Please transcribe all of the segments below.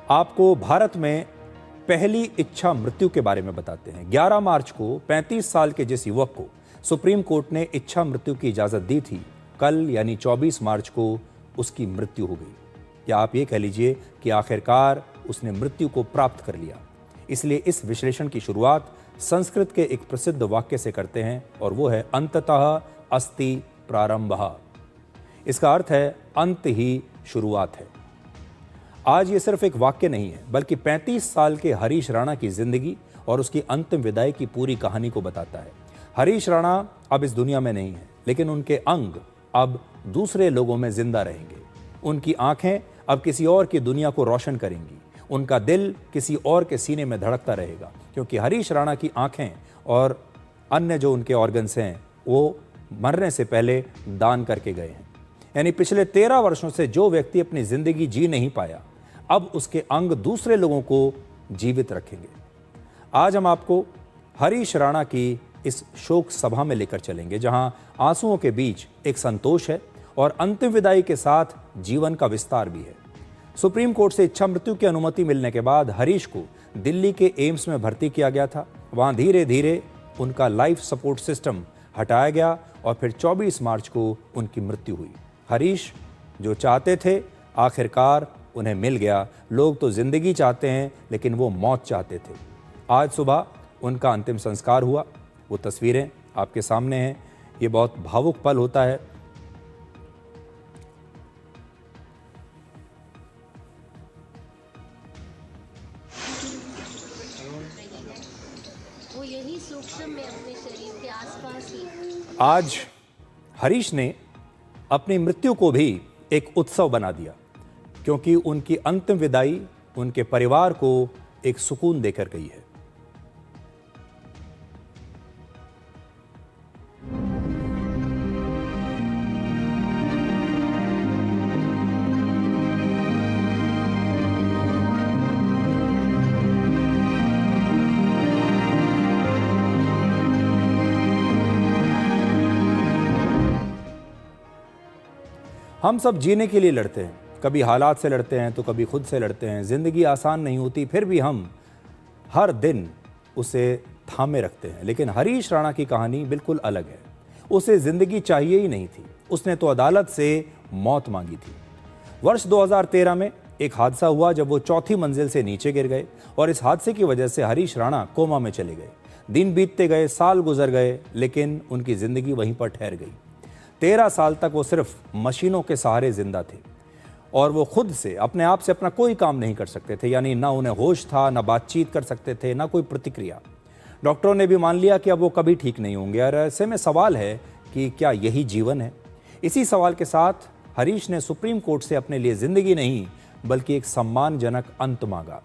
आपको भारत में पहली इच्छा मृत्यु के बारे में बताते हैं। 11 मार्च को 35 साल के जिस युवक को सुप्रीम कोर्ट ने इच्छा मृत्यु की इजाज़त दी थी, कल यानी 24 मार्च को उसकी मृत्यु हो गई। या आप ये कह लीजिए कि आखिरकार उसने मृत्यु को प्राप्त कर लिया। इसलिए इस विश्लेषण की शुरुआत संस्कृत के एक प्रसिद्ध वाक्य से करते हैं और वो है अंततः अस्ति प्रारंभः। इसका अर्थ है अंत ही शुरुआत है। आज ये सिर्फ एक वाक्य नहीं है, बल्कि 35 साल के हरीश राणा की जिंदगी और उसकी अंतिम विदाई की पूरी कहानी को बताता है। हरीश राणा अब इस दुनिया में नहीं है, लेकिन उनके अंग अब दूसरे लोगों में जिंदा रहेंगे। उनकी आंखें अब किसी और की दुनिया को रोशन करेंगी। उनका दिल किसी और के सीने में धड़कता रहेगा, क्योंकि हरीश राणा की आंखें और अन्य जो उनके ऑर्गन्स हैं वो मरने से पहले दान करके गए हैं। यानी पिछले 13 वर्षों से जो व्यक्ति अपनी जिंदगी जी नहीं पाया, अब उसके अंग दूसरे लोगों को जीवित रखेंगे। आज हम आपको हरीश राणा की इस शोक सभा में लेकर चलेंगे, जहां आंसुओं के बीच एक संतोष है और अंतिम विदाई के साथ जीवन का विस्तार भी है। सुप्रीम कोर्ट से इच्छा मृत्यु की अनुमति मिलने के बाद हरीश को दिल्ली के एम्स में भर्ती किया गया था। वहां धीरे धीरे उनका लाइफ सपोर्ट सिस्टम हटाया गया और फिर 24 मार्च को उनकी मृत्यु हुई। हरीश जो चाहते थे, आखिरकार उन्हें मिल गया। लोग तो जिंदगी चाहते हैं, लेकिन वो मौत चाहते थे। आज सुबह उनका अंतिम संस्कार हुआ। वो तस्वीरें आपके सामने हैं। ये बहुत भावुक पल होता है। वो यही सूक्ष्म में अपने शरीर के आसपास ही। आज हरीश ने अपनी मृत्यु को भी एक उत्सव बना दिया, क्योंकि उनकी अंतिम विदाई उनके परिवार को एक सुकून देकर गई है। हम सब जीने के लिए लड़ते हैं, कभी हालात से लड़ते हैं तो कभी खुद से लड़ते हैं। ज़िंदगी आसान नहीं होती, फिर भी हम हर दिन उसे थामे रखते हैं। लेकिन हरीश राणा की कहानी बिल्कुल अलग है। उसे ज़िंदगी चाहिए ही नहीं थी, उसने तो अदालत से मौत मांगी थी। वर्ष 2013 में एक हादसा हुआ जब वो चौथी मंजिल से नीचे गिर गए और इस हादसे की वजह से हरीश राणा कोमा में चले गए। दिन बीतते गए, साल गुजर गए, लेकिन उनकी ज़िंदगी वहीं पर ठहर गई। 13 साल तक वो सिर्फ मशीनों के सहारे जिंदा थे और वो खुद से अपने आप से अपना कोई काम नहीं कर सकते थे। यानी ना उन्हें होश था, ना बातचीत कर सकते थे, ना कोई प्रतिक्रिया। डॉक्टरों ने भी मान लिया कि अब वो कभी ठीक नहीं होंगे। और ऐसे में सवाल है कि क्या यही जीवन है? इसी सवाल के साथ हरीश ने सुप्रीम कोर्ट से अपने लिए जिंदगी नहीं, बल्कि एक सम्मानजनक अंत मांगा।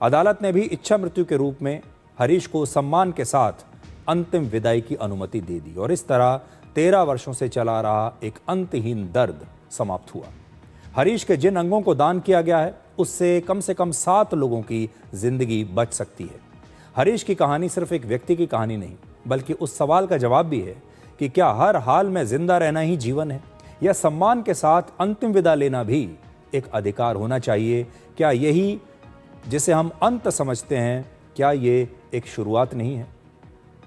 अदालत ने भी इच्छा मृत्यु के रूप में हरीश को सम्मान के साथ अंतिम विदाई की अनुमति दे दी और इस तरह 13 वर्षों से चला रहा एक अंतहीन दर्द समाप्त हुआ। हरीश के जिन अंगों को दान किया गया है, उससे कम से कम 7 लोगों की जिंदगी बच सकती है। हरीश की कहानी सिर्फ एक व्यक्ति की कहानी नहीं, बल्कि उस सवाल का जवाब भी है कि क्या हर हाल में जिंदा रहना ही जीवन है, या सम्मान के साथ अंतिम विदा लेना भी एक अधिकार होना चाहिए? क्या यही जिसे हम अंत समझते हैं, क्या ये एक शुरुआत नहीं है?